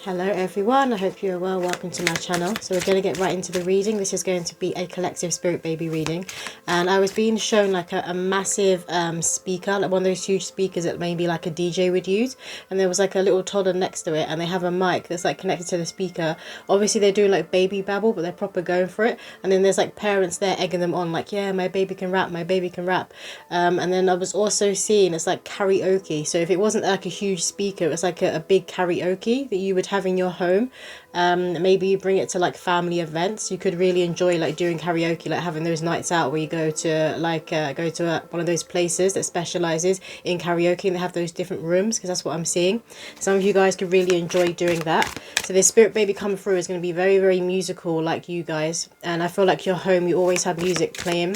Hello everyone, I hope you are well. Welcome to my channel. So we're going to get right into the reading. This is going to be a collective spirit baby reading, and I was being shown like a massive speaker, like one of those huge speakers that maybe like a DJ would use, and there was like a little toddler next to it, and they have a mic that's like connected to the speaker. Obviously they're doing like baby babble, but they're proper going for it, and then there's like parents there egging them on, like, yeah, my baby can rap, my baby can rap. And then I was also seeing it's like karaoke. So if it wasn't like a huge speaker, it was like a big karaoke that you would have in your home. Maybe you bring it to like family events. You could really enjoy like doing karaoke, like having those nights out where you go to like one of those places that specializes in karaoke, and they have those different rooms, because that's what I'm seeing. Some of you guys could really enjoy doing that. So this spirit baby coming through is going to be very, very musical like you guys, and I feel like your home, you always have music playing.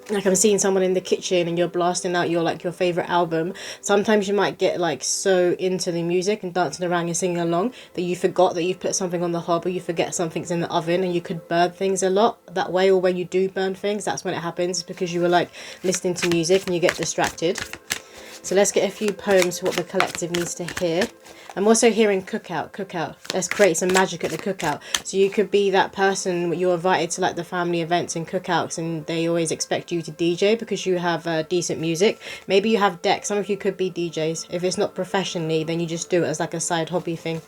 Like I'm seeing someone in the kitchen and you're blasting out your favorite album. Sometimes you might get like so into the music and dancing around and singing along that you forgot that you've put something on the hob, or you forget something's in the oven, and you could burn things a lot that way. Or when you do burn things, that's when it happens, because you were like listening to music and you get distracted. So let's get a few poems for what the collective needs to hear. I'm also hearing cookout. Let's create some magic at the cookout. So you could be that person, you're invited to like the family events and cookouts, and they always expect you to DJ because you have decent music. Maybe you have decks. Some of you could be DJs. If it's not professionally, then you just do it as like a side hobby thing.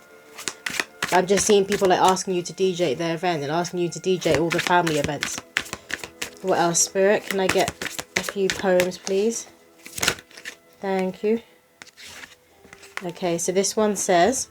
I'm just seeing people like asking you to DJ at their event and asking you to DJ all the family events. What else, Spirit? Can I get a few poems, please? Thank you. Okay, so this one says,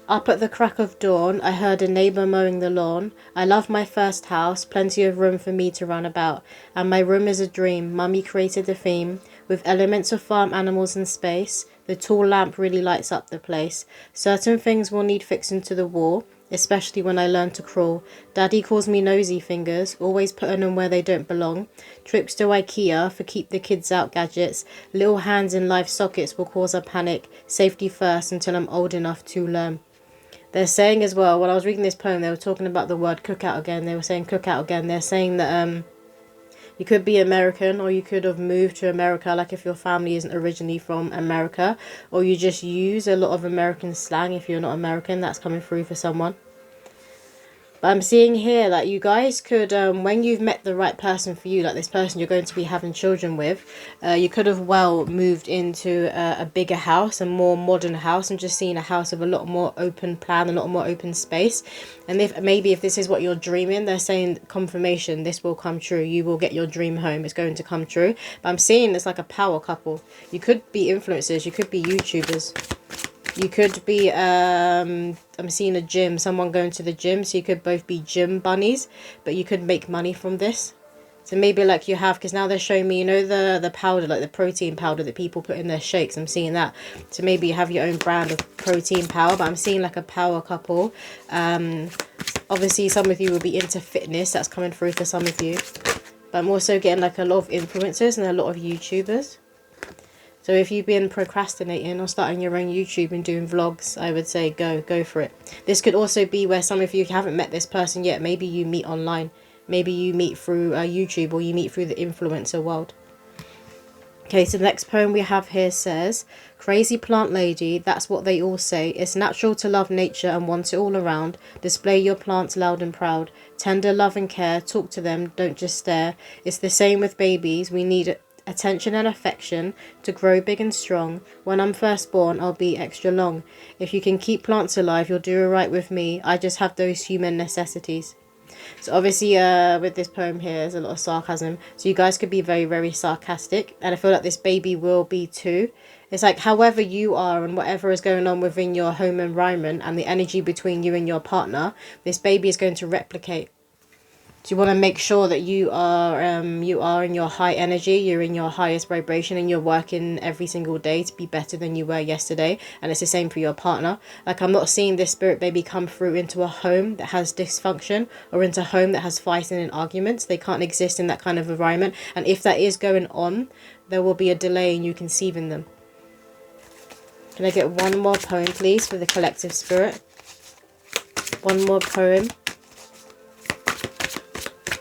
up at the crack of dawn, I heard a neighbour mowing the lawn. I love my first house, plenty of room for me to run about. And my room is a dream, Mummy created the theme, with elements of farm animals and space. The tall lamp really lights up the place. Certain things will need fixing to the wall, especially when I learn to crawl. Daddy calls me nosy fingers, always putting them where they don't belong. Trips to IKEA for keep the kids out gadgets. Little hands in life sockets will cause a panic. Safety first until I'm old enough to learn. They're saying as well, when I was reading this poem, they were talking about the word cookout again. They were saying cookout again. They're saying that you could be American, or you could have moved to America, like if your family isn't originally from America, or you just use a lot of American slang if you're not American. That's coming through for someone. But I'm seeing here that you guys could, when you've met the right person for you, like this person you're going to be having children with, you could have well moved into a bigger house, a more modern house, and just seen a house with a lot more open plan, a lot more open space. And if this is what you're dreaming, they're saying confirmation, this will come true. You will get your dream home. It's going to come true. But I'm seeing it's like a power couple. You could be influencers. You could be YouTubers. You could be, I'm seeing a gym, someone going to the gym. So you could both be gym bunnies, but you could make money from this. So maybe like you have, because now they're showing me, you know, the powder, like the protein powder that people put in their shakes. I'm seeing that. So maybe you have your own brand of protein power, but I'm seeing like a power couple. Obviously some of you will be into fitness. That's coming through for some of you. But I'm also getting like a lot of influencers and a lot of YouTubers. So if you've been procrastinating or starting your own YouTube and doing vlogs, I would say go for it. This could also be where some of you haven't met this person yet. Maybe you meet online. Maybe you meet through YouTube, or you meet through the influencer world. Okay, so the next poem we have here says, crazy plant lady, that's what they all say. It's natural to love nature and want it all around. Display your plants loud and proud. Tender love and care. Talk to them, don't just stare. It's the same with babies. We need attention and affection to grow big and strong. When I'm first born, I'll be extra long. If you can keep plants alive, you'll do alright with me. I just have those human necessities. So obviously with this poem here, there's a lot of sarcasm. So you guys could be very, very sarcastic. And I feel like this baby will be too. It's like however you are and whatever is going on within your home environment and the energy between you and your partner, this baby is going to replicate. So you want to make sure that you are in your high energy, you're in your highest vibration, and you're working every single day to be better than you were yesterday. And it's the same for your partner. Like, I'm not seeing this spirit baby come through into a home that has dysfunction, or into a home that has fighting and arguments. They can't exist in that kind of environment. And if that is going on, there will be a delay in you conceiving them. Can I get one more poem, please, for the collective spirit? One more poem.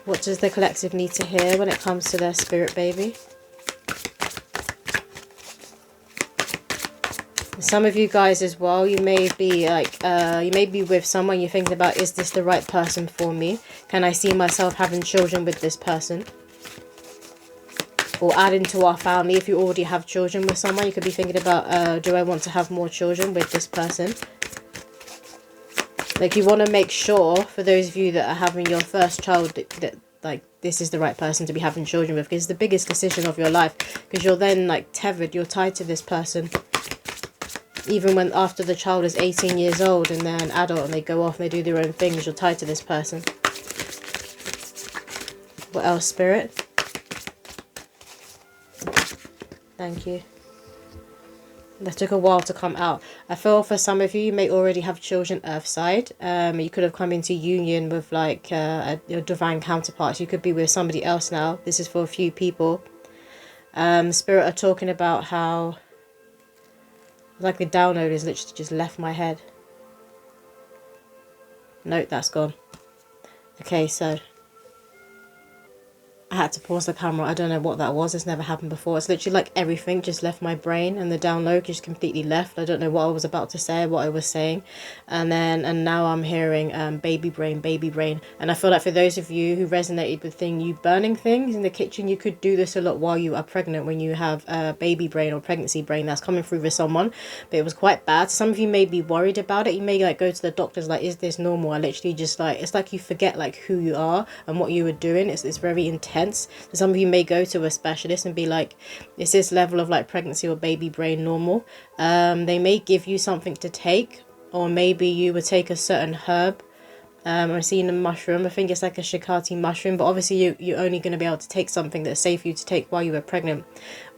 What does the collective need to hear when it comes to their spirit baby? Some of you guys as well, you may be like, you may be with someone, you're thinking about, is this the right person for me? Can I see myself having children with this person? Or adding to our family. If you already have children with someone, you could be thinking about, do I want to have more children with this person? Like, you want to make sure, for those of you that are having your first child, that like, this is the right person to be having children with, because it's the biggest decision of your life, because you're then like tethered, you're tied to this person. Even when after the child is 18 years old and they're an adult and they go off and they do their own things, you're tied to this person. What else, Spirit? Thank you. That took a while to come out. I feel for some of you, you may already have children earthside. You could have come into union with like your divine counterparts. You could be with somebody else now. This is for a few people. Spirit are talking about how like the download is literally just left my head. Nope, that's gone. Okay, so I had to pause the camera. I don't know what that was. It's never happened before. It's literally like everything just left my brain and the download just completely left. I don't know what I was about to say, what I was saying. And now I'm hearing baby brain. And I feel like for those of you who resonated with you burning things in the kitchen, you could do this a lot while you are pregnant when you have baby brain or pregnancy brain that's coming through with someone. But it was quite bad. Some of you may be worried about it. You may like go to the doctors like, is this normal? I literally just like, it's like you forget like who you are and what you were doing. It's very intense. So some of you may go to a specialist and be like, is this level of like pregnancy or baby brain normal? They may give you something to take, or maybe you would take a certain herb. I'm seeing a mushroom. I think it's like a shikati mushroom, but obviously you're only going to be able to take something that's safe for you to take while you were pregnant.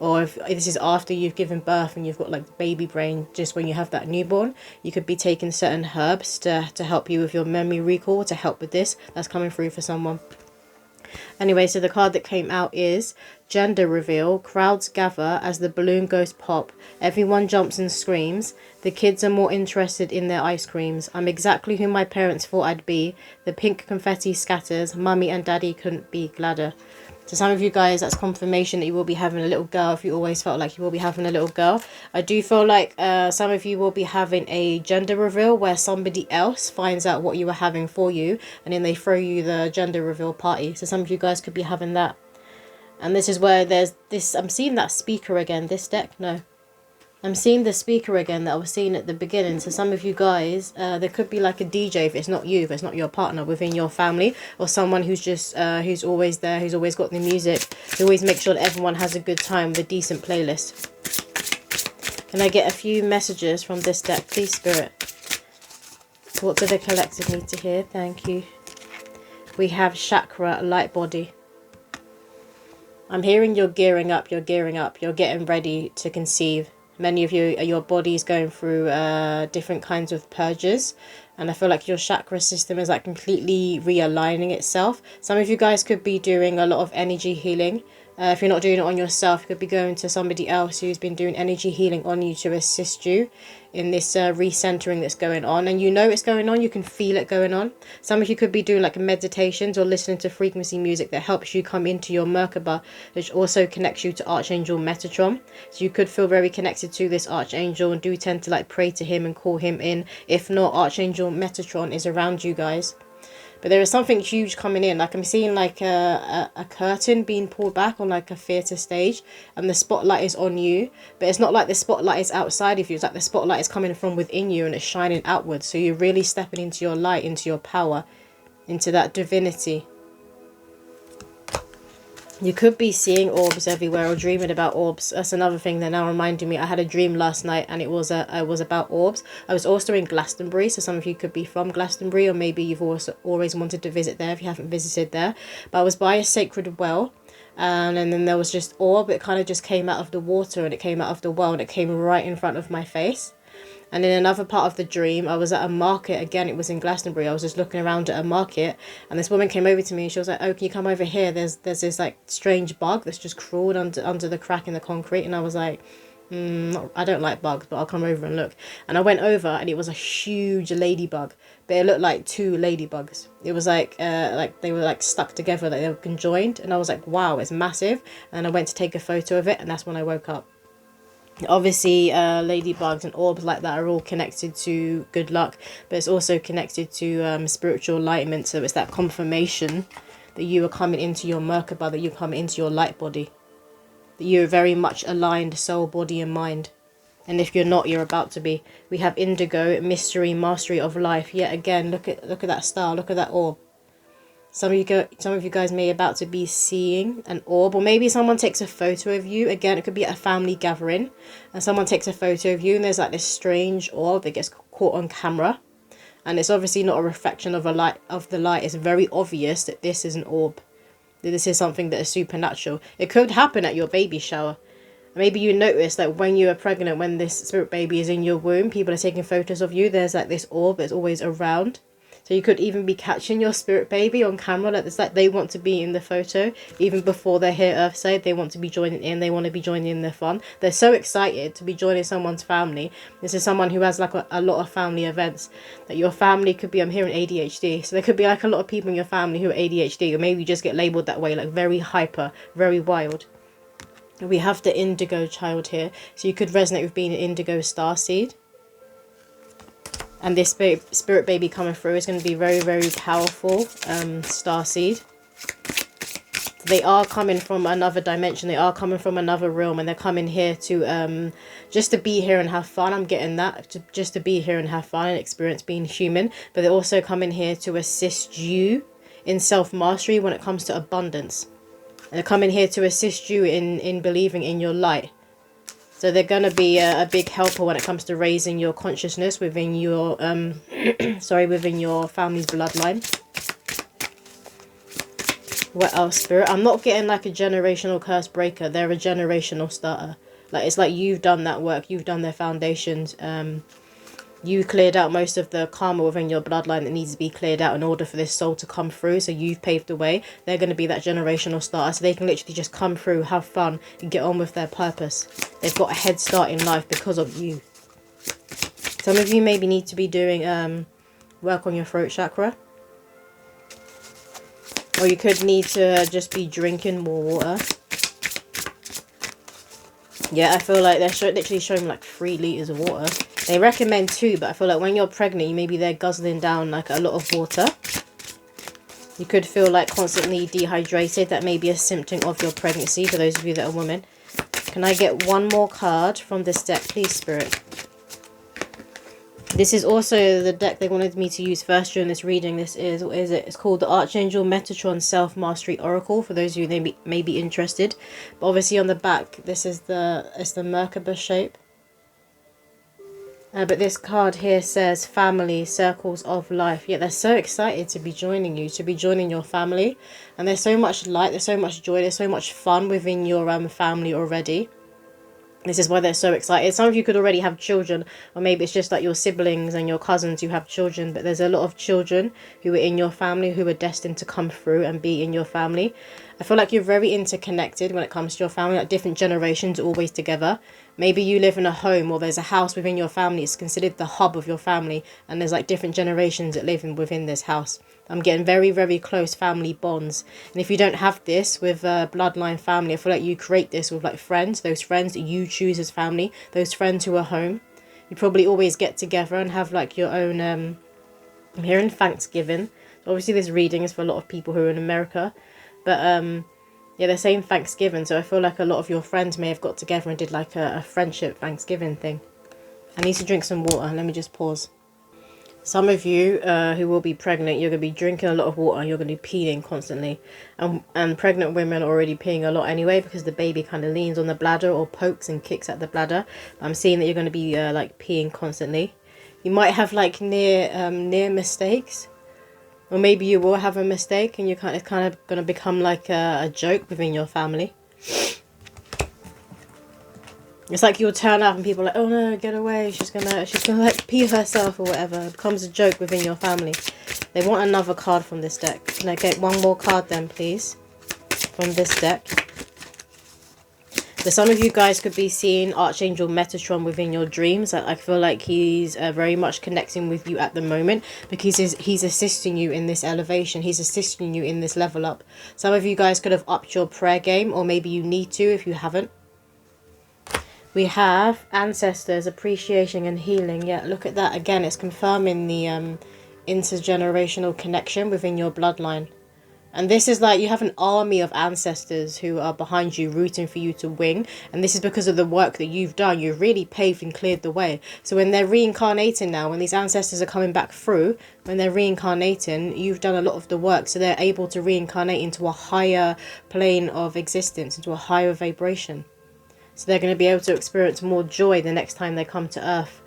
Or if this is after you've given birth and you've got like baby brain, just when you have that newborn, you could be taking certain herbs to help you with your memory recall, to help with this. That's coming through for someone. Anyway, so the card that came out is gender reveal. Crowds gather as the balloon goes pop. Everyone jumps and screams. The kids are more interested in their ice creams. I'm exactly who my parents thought I'd be. The pink confetti scatters. Mummy and daddy couldn't be gladder. So some of you guys, that's confirmation that you will be having a little girl if you always felt like you will be having a little girl. I do feel like some of you will be having a gender reveal where somebody else finds out what you were having for you and then they throw you the gender reveal party. So some of you guys could be having that. And this is where there's this, I'm seeing that speaker again, this deck, no. I'm seeing the speaker again that I was seeing at the beginning. So some of you guys, there could be like a DJ if it's not you, if it's not your partner within your family, or someone who's just, who's always there, who's always got the music. Who always make sure that everyone has a good time with a decent playlist. Can I get a few messages from this deck, please, Spirit? What do the collective need to hear? Thank you. We have chakra, light body. I'm hearing you're gearing up, you're getting ready to conceive. Many of you, your body is going through different kinds of purges. And I feel like your chakra system is like completely realigning itself. Some of you guys could be doing a lot of energy healing. If you're not doing it on yourself, you could be going to somebody else who's been doing energy healing on you to assist you in this recentering that's going on. And you know it's going on, you can feel it going on. Some of you could be doing like meditations or listening to frequency music that helps you come into your Merkaba, which also connects you to Archangel Metatron. So you could feel very connected to this Archangel and do tend to like pray to him and call him in. If not, Archangel Metatron is around you guys. But there is something huge coming in. Like I'm seeing like a curtain being pulled back on like a theatre stage. And the spotlight is on you. But it's not like the spotlight is outside of you. It's like the spotlight is coming from within you and it's shining outwards. So you're really stepping into your light, into your power, into that divinity. You could be seeing orbs everywhere or dreaming about orbs. That's another thing that now reminded me. I had a dream last night and it was about orbs. I was also in Glastonbury, so some of you could be from Glastonbury, or maybe you've also always wanted to visit there if you haven't visited there. But I was by a sacred well, and then there was just orb. It kind of just came out of the water and it came out of the well and it came right in front of my face. And in another part of the dream, I was at a market. Again, it was in Glastonbury. I was just looking around at a market. And this woman came over to me and she was like, oh, can you come over here? There's this like strange bug that's just crawled under the crack in the concrete. And I was like, I don't like bugs, but I'll come over and look. And I went over and it was a huge ladybug. But it looked like two ladybugs. It was like they were like stuck together, like they were conjoined. And I was like, wow, it's massive. And I went to take a photo of it. And that's when I woke up. Obviously, ladybugs and orbs like that are all connected to good luck, but it's also connected to spiritual enlightenment. So it's that confirmation that you are coming into your Merkaba, that you're coming into your light body, that you're very much aligned soul, body and mind. And if you're not, you're about to be. We have indigo, mystery, mastery of life. Yet again, look at that star, look at that orb. Some of you guys may about to be seeing an orb, or maybe someone takes a photo of you. Again, it could be at a family gathering, and someone takes a photo of you, and there's like this strange orb that gets caught on camera, and it's obviously not a reflection of the light. It's very obvious that this is an orb, that this is something that is supernatural. It could happen at your baby shower. Maybe you notice that when you are pregnant, when this spirit baby is in your womb, people are taking photos of you. There's like this orb that's always around. So you could even be catching your spirit baby on camera. Like it's like they want to be in the photo even before they're here earthside. They want to be joining in. They want to be joining in their fun. They're so excited to be joining someone's family. This is someone who has like a lot of family events. That your family could be, I'm hearing ADHD. So there could be like a lot of people in your family who are ADHD, or maybe you just get labelled that way, like very hyper, very wild. We have the indigo child here. So you could resonate with being an indigo starseed. And this spirit baby coming through is going to be very, very powerful starseed. They are coming from another dimension. They are coming from another realm. And they're coming here to just to be here and have fun. I'm getting that. Just to be here and have fun and experience being human. But they're also coming here to assist you in self-mastery when it comes to abundance. And they're coming here to assist you in believing in your light. So they're going to be a big helper when it comes to raising your consciousness within your, within your family's bloodline. What else, Spirit? I'm not getting like a generational curse breaker. They're a generational starter. Like, it's like you've done that work. You've done their foundations. You cleared out most of the karma within your bloodline that needs to be cleared out in order for this soul to come through. So you've paved the way. They're going to be that generational starter. So they can literally just come through, have fun, and get on with their purpose. They've got a head start in life because of you. Some of you maybe need to be doing work on your throat chakra. Or you could need to just be drinking more water. Yeah, I feel like they're literally showing like 3 litres of water. They recommend 2, but I feel like when you're pregnant, you may be there guzzling down like a lot of water. You could feel like constantly dehydrated. That may be a symptom of your pregnancy for those of you that are women. Can I get one more card from this deck, please, Spirit? This is also the deck they wanted me to use first during this reading. This is, what is it? It's called the Archangel Metatron Self-Mastery Oracle, for those of you that may be interested. But obviously on the back, this is it's the Merkaba shape. But this card here says family, circles of life. Yeah, they're so excited to be joining you, to be joining your family. And there's so much light, there's so much joy, there's so much fun within your family already. This is why they're so excited. Some of you could already have children, or maybe it's just like your siblings and your cousins who have children. But there's a lot of children who are in your family who are destined to come through and be in your family. I feel like you're very interconnected when it comes to your family, like different generations always together. Maybe you live in a home or there's a house within your family. It's considered the hub of your family, and there's like different generations that live within this house. I'm getting very, very close family bonds. And if you don't have this with bloodline family, I feel like you create this with like friends, those friends that you choose as family, those friends who are home. You probably always get together and have like your own, I'm hearing Thanksgiving. Obviously this reading is for a lot of people who are in America. But yeah, they're saying Thanksgiving. So I feel like a lot of your friends may have got together and did like a friendship Thanksgiving thing. I need to drink some water. Let me just pause. Some of you who will be pregnant, you're going to be drinking a lot of water. You're going to be peeing constantly. And pregnant women are already peeing a lot anyway, because the baby kind of leans on the bladder or pokes and kicks at the bladder. But I'm seeing that you're going to be like peeing constantly. You might have like near mistakes. Or maybe you will have a mistake and it's kind of going to become like a joke within your family. It's like you'll turn up and people are like, oh no, get away, she's gonna like pee herself or whatever. It becomes a joke within your family. They want another card from this deck. Can I get one more card then, please? From this deck. So some of you guys could be seeing Archangel Metatron within your dreams. I feel like he's very much connecting with you at the moment, because he's assisting you in this elevation. He's assisting you in this level up. Some of you guys could have upped your prayer game, or maybe you need to if you haven't. We have ancestors, appreciation and healing. Yeah, look at that again. It's confirming the intergenerational connection within your bloodline. And this is like you have an army of ancestors who are behind you, rooting for you to win. And this is because of the work that you've done. You've really paved and cleared the way. So when they're reincarnating now, when these ancestors are coming back through, when they're reincarnating, you've done a lot of the work. So they're able to reincarnate into a higher plane of existence, into a higher vibration. So they're going to be able to experience more joy the next time they come to Earth.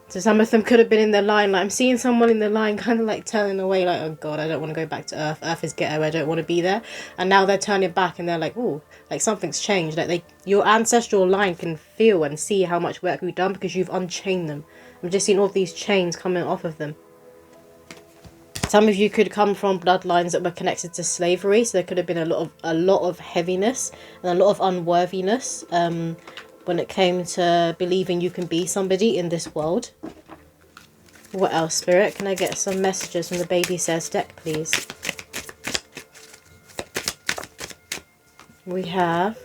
So some of them could have been in the line, like I'm seeing someone in the line kind of like turning away, like, oh God, I don't want to go back to Earth. Earth is ghetto, I don't want to be there. And now they're turning back and they're like, oh, like something's changed. Like your ancestral line can feel and see how much work we've done because you've unchained them. I've just seen all these chains coming off of them. Some of you could come from bloodlines that were connected to slavery, so there could have been a lot of heaviness and a lot of unworthiness when it came to believing you can be somebody in this world. What else, Spirit? Can I get some messages from the Baby Says deck, please? We have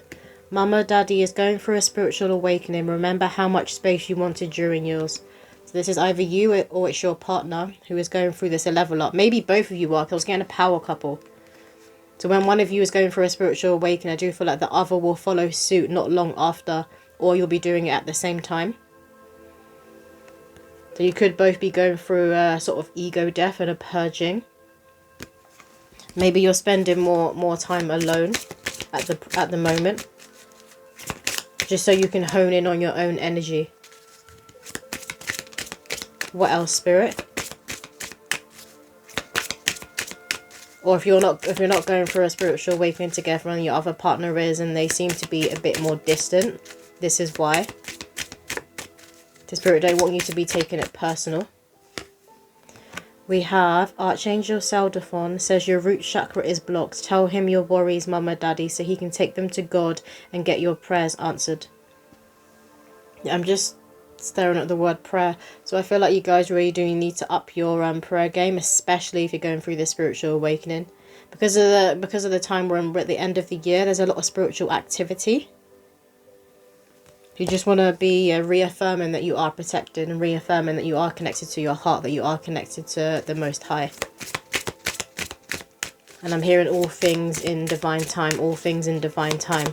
Mama, Daddy is going through a spiritual awakening. Remember how much space you wanted during yours. So this is either you or it's your partner who is going through this a level up. Maybe both of you are, because I was getting a power couple. So when one of you is going through a spiritual awakening, I do feel like the other will follow suit not long after, or you'll be doing it at the same time. So you could both be going through a sort of ego death and a purging. Maybe you're spending more time alone at the moment, just so you can hone in on your own energy. What else, Spirit? Or if you're not going through a spiritual awakening together and your other partner is, and they seem to be a bit more distant, this is why. The Spirit don't want you to be taking it personal. We have Archangel Seldaphon says your root chakra is blocked. Tell him your worries, Mama, Daddy, so he can take them to God and get your prayers answered. I'm just staring at the word prayer. So I feel like you guys really do need to up your prayer game, especially if you're going through the spiritual awakening. Because of the time we're at the end of the year, there's a lot of spiritual activity. You just want to be reaffirming that you are protected and reaffirming that you are connected to your heart, that you are connected to the Most High. And I'm hearing all things in divine time, all things in divine time.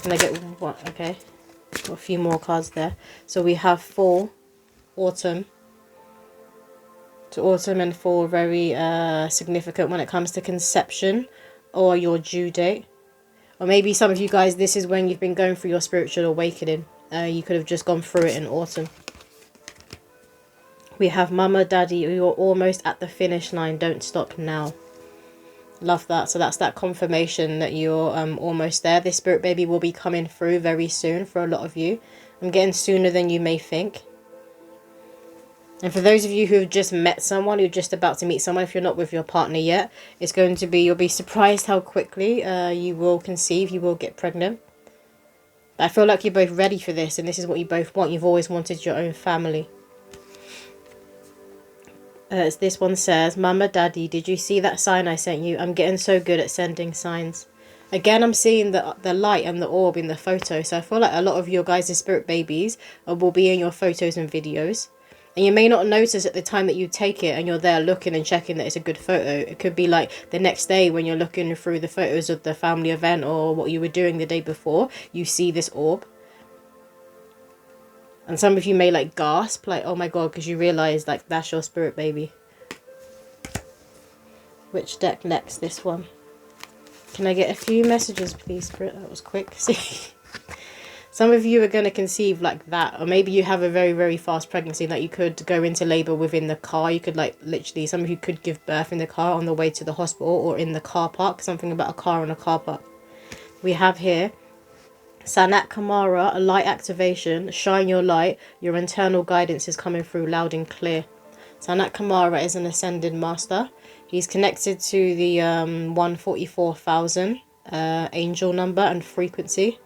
Can I get what? Okay. Got a few more cards there. So we have fall, autumn. So autumn and fall are very significant when it comes to conception or your due date. Or maybe some of you guys, this is when you've been going through your spiritual awakening. You could have just gone through it in autumn. We have Mama, Daddy, you're almost at the finish line. Don't stop now. Love that. So that's that confirmation that you're almost there. This spirit baby will be coming through very soon for a lot of you. I'm getting sooner than you may think. And for those of you who have just met someone, you're just about to meet someone, if you're not with your partner yet, it's going to be, you'll be surprised how quickly you will conceive, you will get pregnant. But I feel like you're both ready for this, and this is what you both want. You've always wanted your own family. This one says, Mama, Daddy, did you see that sign I sent you? I'm getting so good at sending signs. Again, I'm seeing the light and the orb in the photo. So I feel like a lot of your guys' spirit babies will be in your photos and videos. And you may not notice at the time that you take it and you're there looking and checking that it's a good photo. It could be like the next day when you're looking through the photos of the family event or what you were doing the day before, you see this orb. And some of you may like gasp, like, oh my God, because you realise like that's your spirit baby. Which deck next? This one. Can I get a few messages, please, Spirit? That was quick. See? Some of you are going to conceive like that, or maybe you have a very, very fast pregnancy that you could go into labour within the car. You could like literally, some of you could give birth in the car on the way to the hospital or in the car park. Something about a car in a car park. We have here Sanat Kamara, a light activation. Shine your light. Your internal guidance is coming through loud and clear. Sanat Kamara is an ascended master. He's connected to the 144,000 angel number and frequency.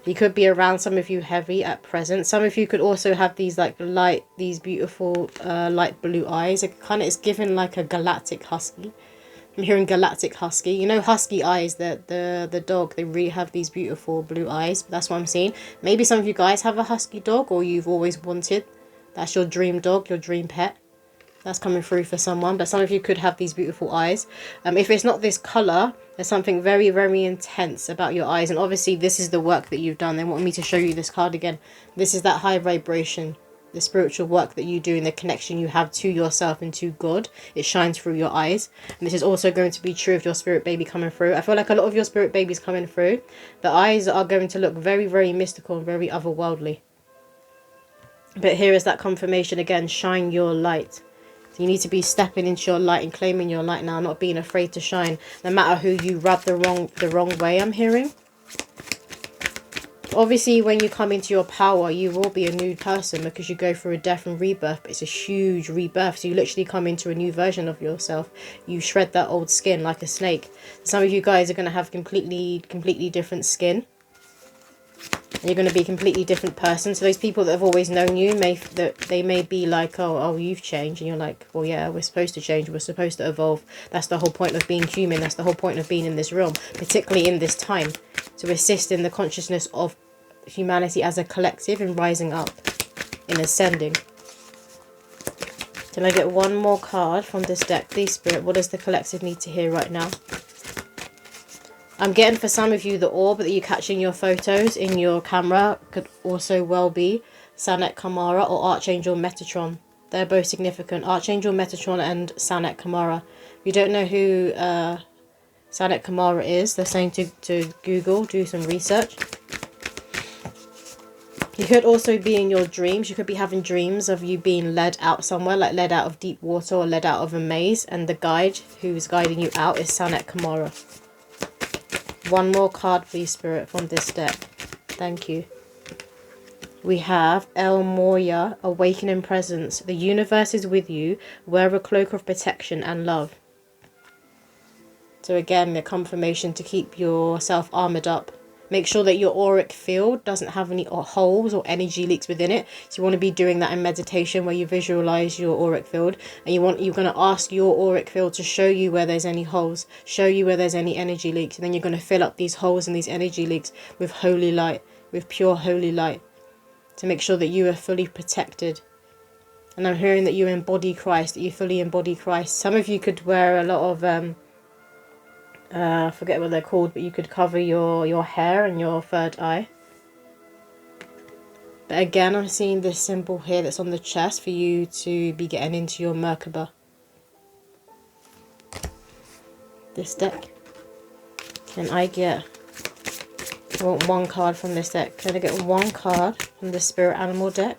He could be around some of you heavy at present. Some of you could also have these like light, these beautiful light blue eyes. It's given like a galactic husky. I'm hearing galactic husky. You know husky eyes, the dog, they really have these beautiful blue eyes. That's what I'm seeing. Maybe some of you guys have a husky dog, or you've always wanted. That's your dream dog, your dream pet. That's coming through for someone, but some of you could have these beautiful eyes. If it's not this color, there's something very, very intense about your eyes, and obviously this is the work that you've done. They want me to show you this card again. This is that high vibration, the spiritual work that you do, and the connection you have to yourself and to God. It shines through your eyes, and this is also going to be true of your spirit baby coming through. I feel like a lot of your spirit babies coming through, the eyes are going to look very, very mystical and very otherworldly. But here is that confirmation again: shine your light. You need to be stepping into your light and claiming your light now, not being afraid to shine, no matter who you rub the wrong way, I'm hearing. Obviously, when you come into your power, you will be a new person because you go through a death and rebirth. But it's a huge rebirth. So you literally come into a new version of yourself. You shred that old skin like a snake. Some of you guys are going to have completely different skin. You're going to be a completely different person. So those people that have always known you, they may be like, oh, you've changed. And you're like, well, yeah, we're supposed to change. We're supposed to evolve. That's the whole point of being human. That's the whole point of being in this realm, particularly in this time, to assist in the consciousness of humanity as a collective and rising up, in ascending. Can I get one more card from this deck, please, Spirit? What does the collective need to hear right now? I'm getting for some of you the orb that you catch in your photos in your camera could also well be Sanet Kamara or Archangel Metatron. They're both significant. Archangel Metatron and Sanet Kamara. If you don't know who Sanet Kamara is, they're saying to Google, do some research. You could also be in your dreams. You could be having dreams of you being led out somewhere, like led out of deep water or led out of a maze. And the guide who's guiding you out is Sanet Kamara. One more card, please, Spirit, from this deck. Thank you. We have El Moya, Awakening Presence. The universe is with you. Wear a cloak of protection and love. So again, the confirmation to keep yourself armored up. Make sure that your auric field doesn't have any holes or energy leaks within it. So you want to be doing that in meditation, where you visualize your auric field, and you're going to ask your auric field to show you where there's any holes, show you where there's any energy leaks, and then you're going to fill up these holes and these energy leaks with holy light, with pure holy light, to make sure that you are fully protected. And I'm hearing that you embody Christ, that you fully embody Christ. Some of you could wear a lot of I forget what they're called, but you could cover your hair and your third eye. But again, I'm seeing this symbol here that's on the chest for you to be getting into your Merkaba. This deck. Can I get... I want one card from this deck. Can I get one card from the Spirit Animal deck?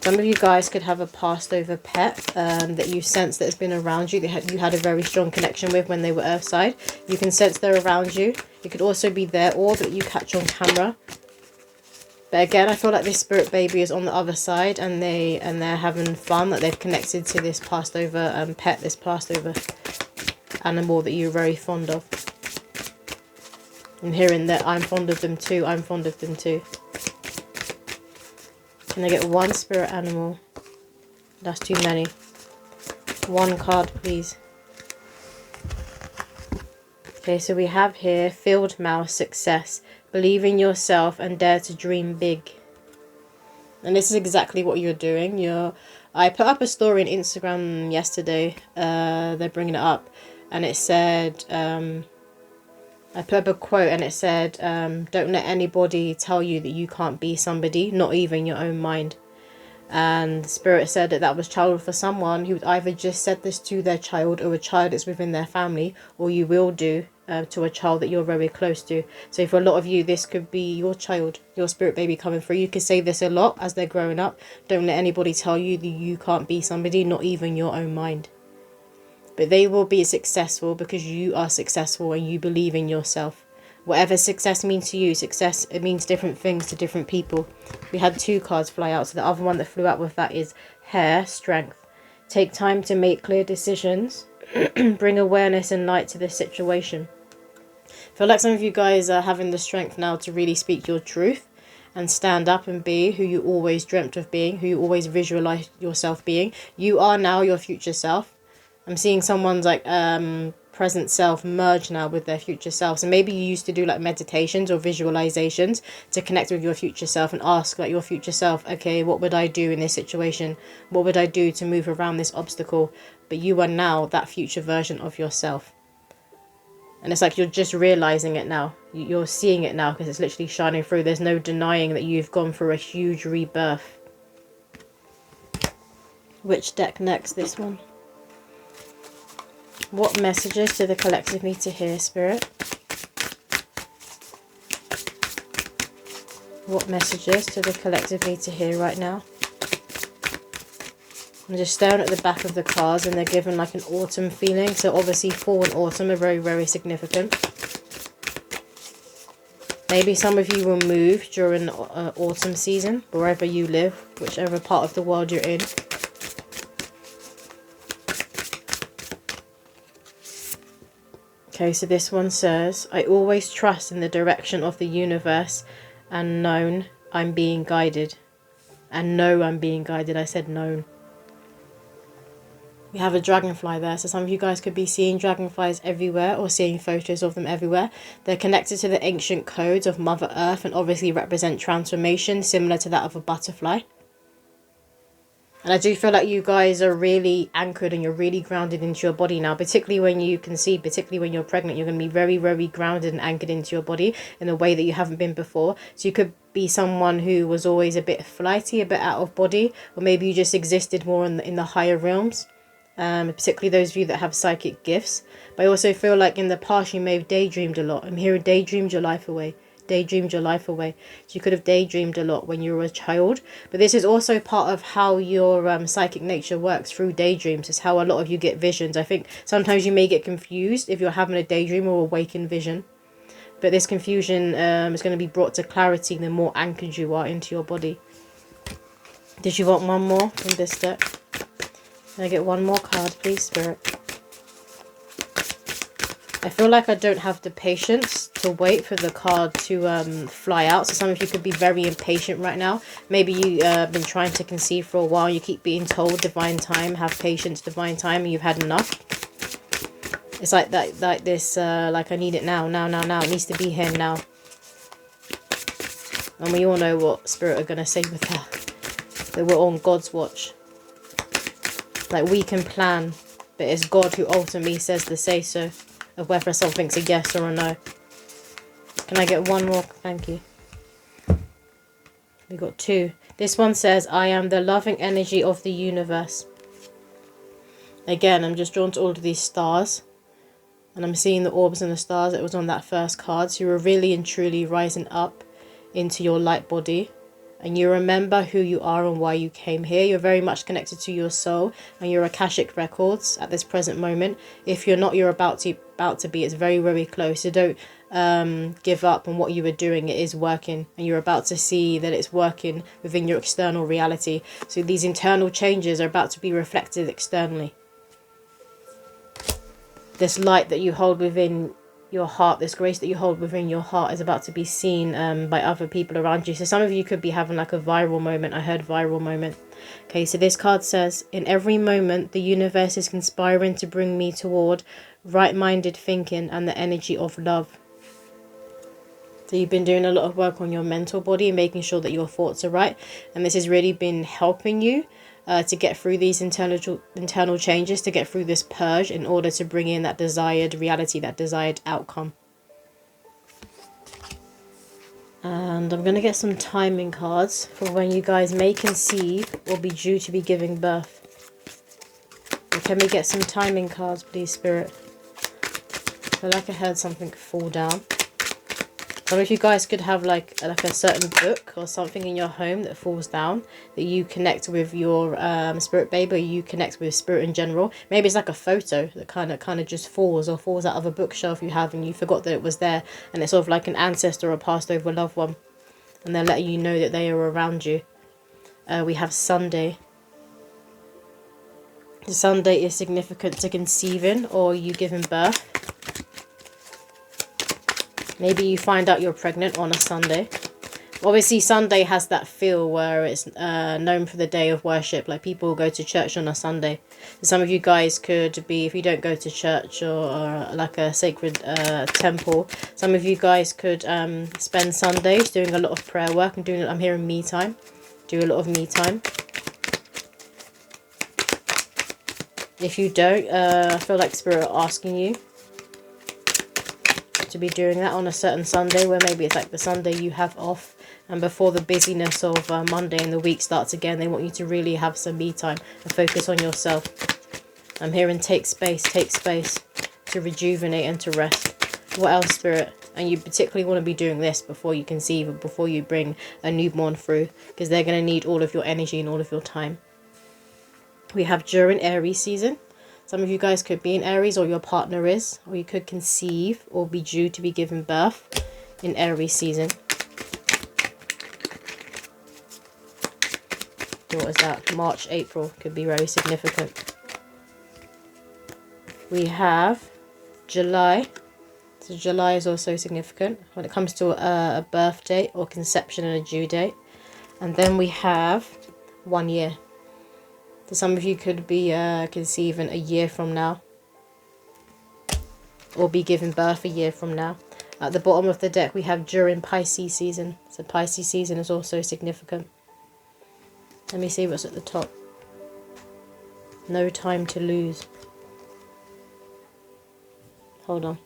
Some of you guys could have a passed over pet that you sense that has been around you, that you had a very strong connection with when they were Earthside. You can sense they're around you. It could also be their orb that you catch on camera. But again, I feel like this spirit baby is on the other side, and they're having fun, that they've connected to this passed over pet, this passed over animal that you're very fond of. I'm hearing that I'm fond of them too, I'm fond of them too. Can I get one spirit animal? That's too many. One card, please. Okay, so we have here Field Mouse, Success. Believe in yourself and dare to dream big. And this is exactly what you're doing. I put up a story on Instagram yesterday. They're bringing it up. And it said... I put up a quote and it said, don't let anybody tell you that you can't be somebody, not even your own mind. And Spirit said that that was childhood for someone who either just said this to their child, or a child that's within their family, or you will do to a child that you're very close to. So for a lot of you, this could be your child, your spirit baby coming through. You could say this a lot as they're growing up. Don't let anybody tell you that you can't be somebody, not even your own mind. But they will be successful because you are successful and you believe in yourself. Whatever success means to you, success, it means different things to different people. We had two cards fly out. So the other one that flew out with that is Hair, Strength. Take time to make clear decisions. Bring awareness and light to this situation. I feel like some of you guys are having the strength now to really speak your truth and stand up and be who you always dreamt of being, who you always visualize yourself being. You are now your future self. I'm seeing someone's like present self merge now with their future self. So maybe you used to do like meditations or visualizations to connect with your future self and ask like your future self, okay, what would I do in this situation? What would I do to move around this obstacle? But you are now that future version of yourself. And it's like you're just realizing it now. You're seeing it now because it's literally shining through. There's no denying that you've gone through a huge rebirth. Which deck next? This one. What messages do the collective need to hear, Spirit? What messages do the collective need to hear right now? I'm just staring at the back of the cards and they're given like an autumn feeling. So obviously fall and autumn are very, very significant. Maybe some of you will move during autumn season, wherever you live, whichever part of the world you're in. Okay, so this one says, I always trust in the direction of the universe and known I'm being guided. And know I'm being guided. I said known. We have a dragonfly there, so some of you guys could be seeing dragonflies everywhere or seeing photos of them everywhere. They're connected to the ancient codes of Mother Earth and obviously represent transformation, similar to that of a butterfly. And I do feel like you guys are really anchored and you're really grounded into your body now, particularly when you conceive, particularly when you're pregnant. You're going to be very, very grounded and anchored into your body in a way that you haven't been before. So you could be someone who was always a bit flighty, a bit out of body, or maybe you just existed more in the higher realms. Particularly those of you that have psychic gifts. But I also feel like in the past you may have daydreamed a lot. I'm hearing daydreamed your life away. Daydreamed your life away. So you could have daydreamed a lot when you were a child. But this is also part of how your psychic nature works through daydreams. It's how a lot of you get visions. I think sometimes you may get confused if you're having a daydream or awakened vision. But this confusion is going to be brought to clarity the more anchored you are into your body. Did you want one more from this deck? Can I get one more card, please, Spirit? I feel like I don't have the patience to wait for the card to fly out. So some of you could be very impatient right now. Maybe you've been trying to conceive for a while. You keep being told divine time, have patience, divine time, and you've had enough. It's like that, like this, like I need it now. It needs to be here now. And we all know what Spirit are going to say with that. That we're on God's watch. Like we can plan, but it's God who ultimately says the say-so of whether something's a yes or a no. Can I get one more? Thank you. We got two. This one says, I am the loving energy of the universe. Again, I'm just drawn to all of these stars. And I'm seeing the orbs and the stars that was on that first card. So you're really and truly rising up into your light body. And you remember who you are and why you came here. You're very much connected to your soul and your Akashic records at this present moment. If you're not, you're about to be. It's very, very close. So don't give up on what you were doing. It is working. And you're about to see that it's working within your external reality. So these internal changes are about to be reflected externally. This light that you hold within your heart, this grace that you hold within your heart is about to be seen by other people around you. So some of you could be having like a viral moment. I heard viral moment. Okay, so this card says, in every moment the universe is conspiring to bring me toward right-minded thinking and the energy of love. So you've been doing a lot of work on your mental body and making sure that your thoughts are right, and this has really been helping you to get through these internal changes, to get through this purge in order to bring in that desired reality, that desired outcome. And I'm going to get some timing cards for when you guys may conceive or be due to be giving birth. And can we get some timing cards, please, Spirit? I feel like I heard something fall down. Some of you guys could have like a certain book or something in your home that falls down, that you connect with your spirit baby, or you connect with spirit in general. Maybe it's like a photo that kind of just falls out of a bookshelf you have and you forgot that it was there, and it's sort of like an ancestor or passed over loved one, and they're letting you know that they are around you. We have Sunday. The Sunday is significant to conceiving or you giving birth. Maybe you find out you're pregnant on a Sunday, Obviously, Sunday has that feel where it's known for the day of worship. Like, people go to church on a Sunday. Some of you guys could be, if you don't go to church or like a sacred temple, some of you guys could spend Sundays doing a lot of prayer work and doing, I'm hearing me time. Do a lot of me time. If you don't, I feel like Spirit are asking you to be doing that on a certain Sunday, where maybe it's like the Sunday you have off. And before the busyness of Monday and the week starts again, they want you to really have some me time and focus on yourself. I'm hearing take space to rejuvenate and to rest. What else, Spirit? And you particularly want to be doing this before you conceive or before you bring a newborn through, because they're going to need all of your energy and all of your time. We have during Aries season. Some of you guys could be in Aries, or your partner is, or you could conceive or be due to be given birth in Aries season. What is that? March, April could be very significant. We have July. So July is also significant when it comes to a birth date or conception and a due date. And then we have 1 year. So some of you could be conceiving a year from now, or be giving birth a year from now. At the bottom of the deck, we have during Pisces season. So Pisces season is also significant. Let me see what's at the top. No time to lose. Hold on.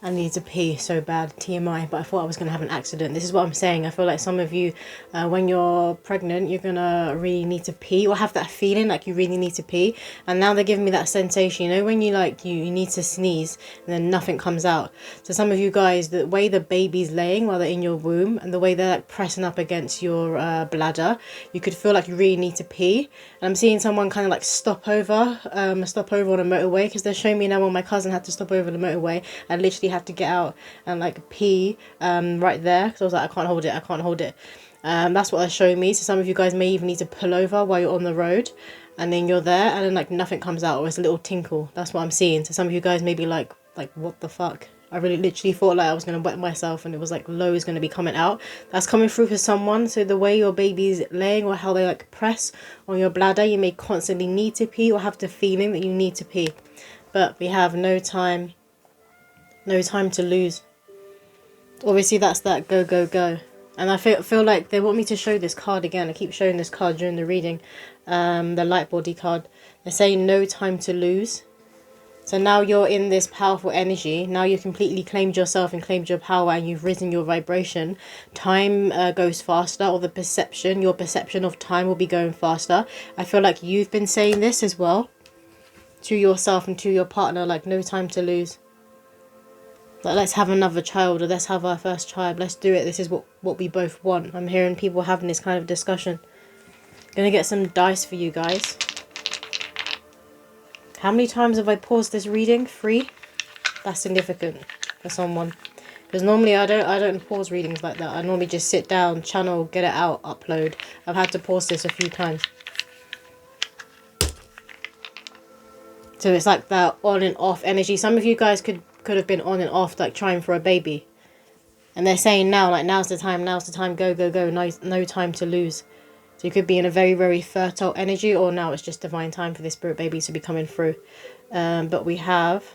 I need to pee so bad, TMI, but I thought I was going to have an accident. This is what I'm saying. I feel like some of you, when you're pregnant, you're going to really need to pee, or have that feeling like you really need to pee. And now they're giving me that sensation, you know, when you like, you need to sneeze and then nothing comes out. So some of you guys, the way the baby's laying while they're in your womb and the way they're like pressing up against your bladder, you could feel like you really need to pee. And I'm seeing someone kind of like stop over on a motorway, because they're showing me now when my cousin had to stop over the motorway and literally had to get out and like pee right there, because I was like, I can't hold it. That's what they're showing me. So some of you guys may even need to pull over while you're on the road, and then you're there and then like nothing comes out, or it's a little tinkle. That's what I'm seeing. So some of you guys may be like what the fuck. I really literally thought like I was going to wet myself, and it was like low is going to be coming out. That's coming through for someone. So the way your baby's laying, or how they like press on your bladder, you may constantly need to pee, or have the feeling that you need to pee. But we have no time to lose. Obviously that's that go go go. And I feel like they want me to show this card again. I keep showing this card during the reading, the Lightbody card. They're saying no time to lose. So now you're in this powerful energy. Now you've completely claimed yourself and claimed your power, and you've risen your vibration. Time goes faster, or your perception of time will be going faster. I feel like you've been saying this as well to yourself and to your partner, like no time to lose. Like, let's have another child, or let's have our first child. Let's do it. This is what we both want. I'm hearing people having this kind of discussion. Gonna get some dice for you guys. How many times have I paused this reading? 3? That's significant for someone. Because normally I don't pause readings like that. I normally just sit down, channel, get it out, upload. I've had to pause this a few times. So it's like that on and off energy. Some of you guys could have been on and off, like trying for a baby. And they're saying now, like now's the time, go, go, go, no time to lose. So you could be in a very, very fertile energy, or now it's just divine time for this spirit baby to be coming through. But we have,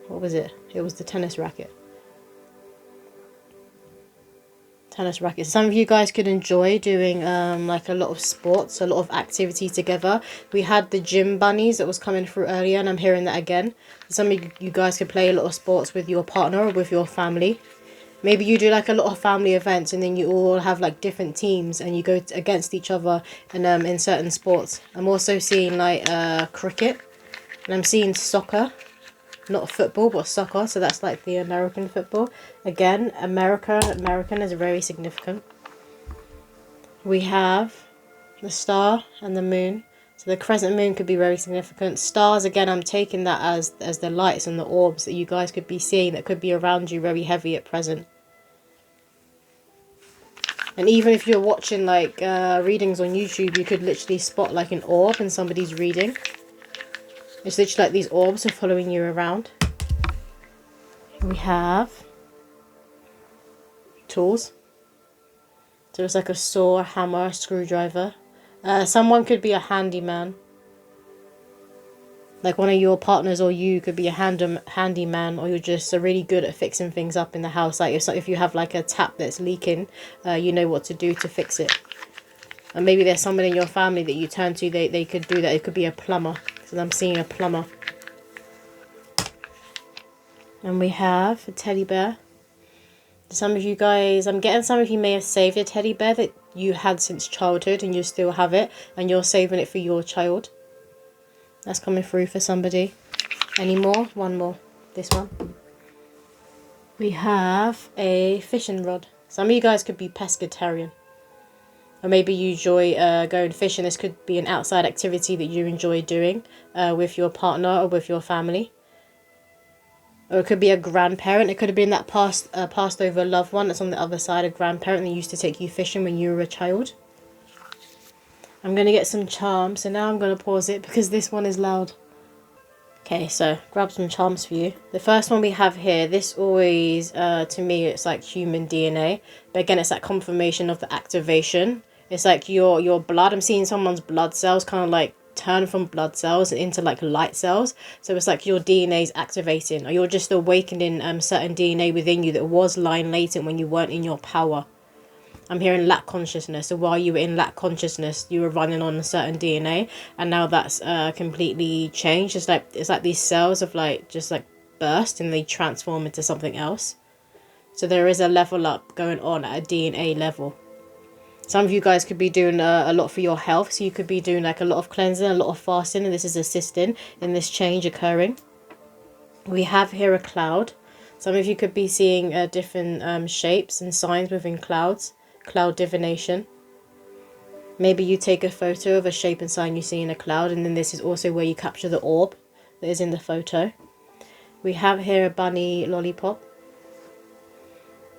what was it? It was the tennis racket. Tennis racket. Some of you guys could enjoy doing like a lot of sports, a lot of activity together. We had the gym bunnies that was coming through earlier, and I'm hearing that again. Some of you guys could play a lot of sports with your partner or with your family. Maybe you do like a lot of family events, and then you all have like different teams and you go against each other and in certain sports. I'm also seeing like cricket, and I'm seeing soccer. Not football, but soccer. So that's like the American football. Again, American is very significant. We have the star and the moon. So the crescent moon could be very significant. Stars, again, I'm taking that as the lights and the orbs that you guys could be seeing that could be around you very heavy at present. And even if you're watching like readings on YouTube, you could literally spot like an orb in somebody's reading. It's literally like these orbs are following you around. We have tools. So it's like a saw, a hammer, a screwdriver. Someone could be a handyman. Like one of your partners or you could be a handyman, or you're just really good at fixing things up in the house. Like if you have like a tap that's leaking, you know what to do to fix it. And maybe there's someone in your family that you turn to, they could do that. It could be a plumber, because I'm seeing a plumber. And we have a teddy bear. Some of you guys, I'm getting some of you may have saved a teddy bear that you had since childhood and you still have it, and you're saving it for your child. That's coming through for somebody. Any more? One more. This one. We have a fishing rod. Some of you guys could be pescatarian. Or maybe you enjoy going fishing. This could be an outside activity that you enjoy doing with your partner or with your family. Or it could be a grandparent. It could have been that passed over loved one that's on the other side, a grandparent that used to take you fishing when you were a child. I'm going to get some charms. So now I'm going to pause it because this one is loud. Okay, so grab some charms for you. The first one we have here, this always, to me, it's like human DNA. But again, it's that confirmation of the activation. It's like your blood. I'm seeing someone's blood cells kind of like turn from blood cells into like light cells. So it's like your DNA is activating, or you're just awakening certain DNA within you that was lying latent when you weren't in your power. I'm hearing lack consciousness. So while you were in lack consciousness, you were running on a certain DNA, and now that's completely changed. It's like these cells have like just like burst and they transform into something else. So there is a level up going on at a DNA level. Some of you guys could be doing a lot for your health. So you could be doing like a lot of cleansing, a lot of fasting, and this is assisting in this change occurring. We have here a cloud. Some of you could be seeing different shapes and signs within clouds. Cloud divination. Maybe you take a photo of a shape and sign you see in a cloud, and then this is also where you capture the orb that is in the photo. We have here a bunny lollipop.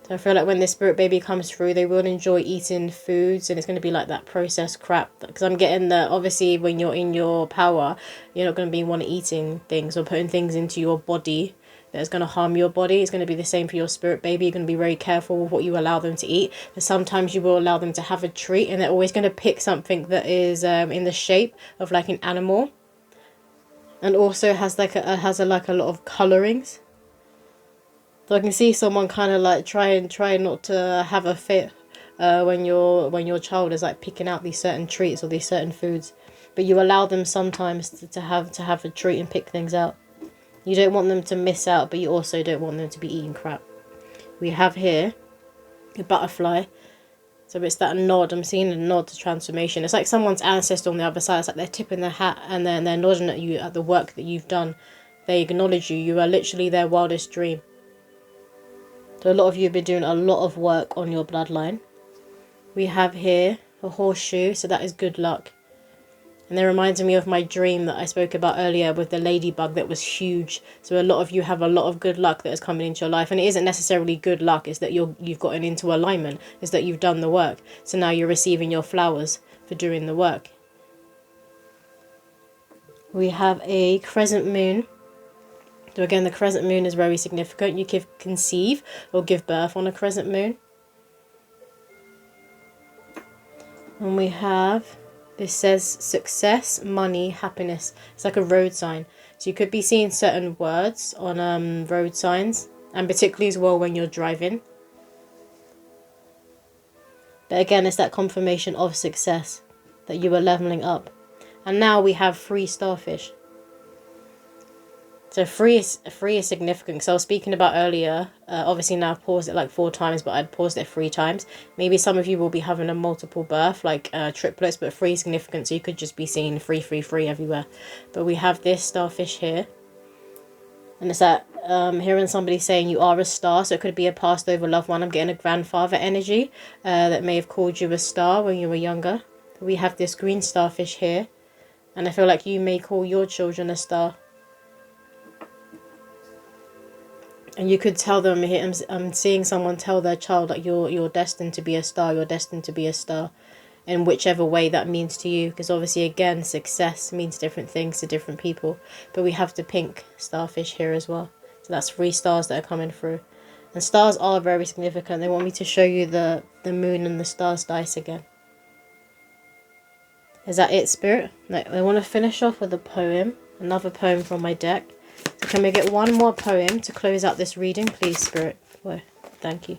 So I feel like when this spirit baby comes through, they will enjoy eating foods, and it's going to be like that processed crap. Because I'm getting that obviously when you're in your power, you're not going to be one eating things or putting things into your body that's going to harm your body. It's going to be the same for your spirit baby. You're going to be very careful with what you allow them to eat. But sometimes you will allow them to have a treat, and they're always going to pick something that is in the shape of like an animal, and also has like a lot of colorings. So I can see someone kind of like try not to have a fit when your child is like picking out these certain treats or these certain foods, but you allow them sometimes to have a treat and pick things out. You don't want them to miss out, but you also don't want them to be eating crap. We have here a butterfly. So it's that nod. I'm seeing a nod to transformation. It's like someone's ancestor on the other side. It's like they're tipping their hat and then they're nodding at you at the work that you've done. They acknowledge you. You are literally their wildest dream. So a lot of you have been doing a lot of work on your bloodline. We have here a horseshoe. So that is good luck. And that reminds me of my dream that I spoke about earlier with the ladybug that was huge. So a lot of you have a lot of good luck that is coming into your life. And it isn't necessarily good luck. It's that you've gotten into alignment. It's that you've done the work. So now you're receiving your flowers for doing the work. We have a crescent moon. So again, the crescent moon is very significant. You can conceive or give birth on a crescent moon. And we have... this says success, money, happiness. It's like a road sign. So you could be seeing certain words on road signs. And particularly as well when you're driving. But again, it's that confirmation of success. That you are leveling up. And now we have 3 starfish. So 3 is significant. So I was speaking about earlier. Obviously now I've paused it like 4 times, but I'd paused it 3 times. Maybe some of you will be having a multiple birth, like triplets, but 3 is significant. So you could just be seeing 3, 3, 3 everywhere. But we have this starfish here. And it's that hearing somebody saying you are a star. So it could be a passed over loved one. I'm getting a grandfather energy that may have called you a star when you were younger. We have this green starfish here. And I feel like you may call your children a star. And you could tell them, I'm seeing someone tell their child that you're destined to be a star, you're destined to be a star. In whichever way that means to you. Because obviously, again, success means different things to different people. But we have the pink starfish here as well. So that's 3 stars that are coming through. And stars are very significant. They want me to show you the moon and the stars dice again. Is that it, Spirit? No, I want to finish off with a poem. Another poem from my deck. So can we get one more poem to close out this reading, please, Spirit? Well, thank you.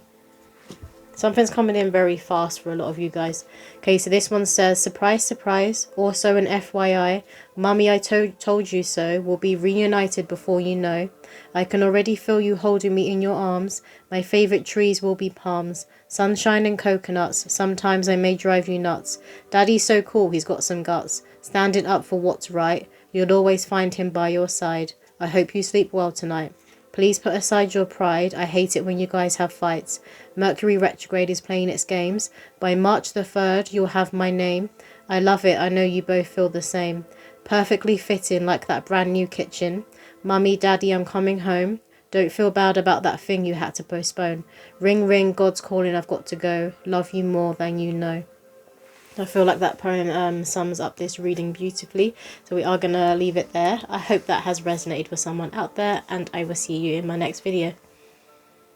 Something's coming in very fast for a lot of you guys. Okay, so this one says, surprise, surprise. Also an FYI, Mummy, I told you so. We'll be reunited before you know. I can already feel you holding me in your arms. My favourite trees will be palms, sunshine and coconuts. Sometimes I may drive you nuts. Daddy's so cool, he's got some guts. Standing up for what's right. You'll always find him by your side. I hope you sleep well tonight. Please put aside your pride. I hate it when you guys have fights. Mercury retrograde is playing its games. By March the 3rd, you'll have my name. I love it. I know you both feel the same. Perfectly fitting like that brand new kitchen. Mummy, Daddy, I'm coming home. Don't feel bad about that thing you had to postpone. Ring, ring, God's calling, I've got to go. Love you more than you know. I feel like that poem sums up this reading beautifully. So we are going to leave it there. I hope that has resonated with someone out there, and I will see you in my next video.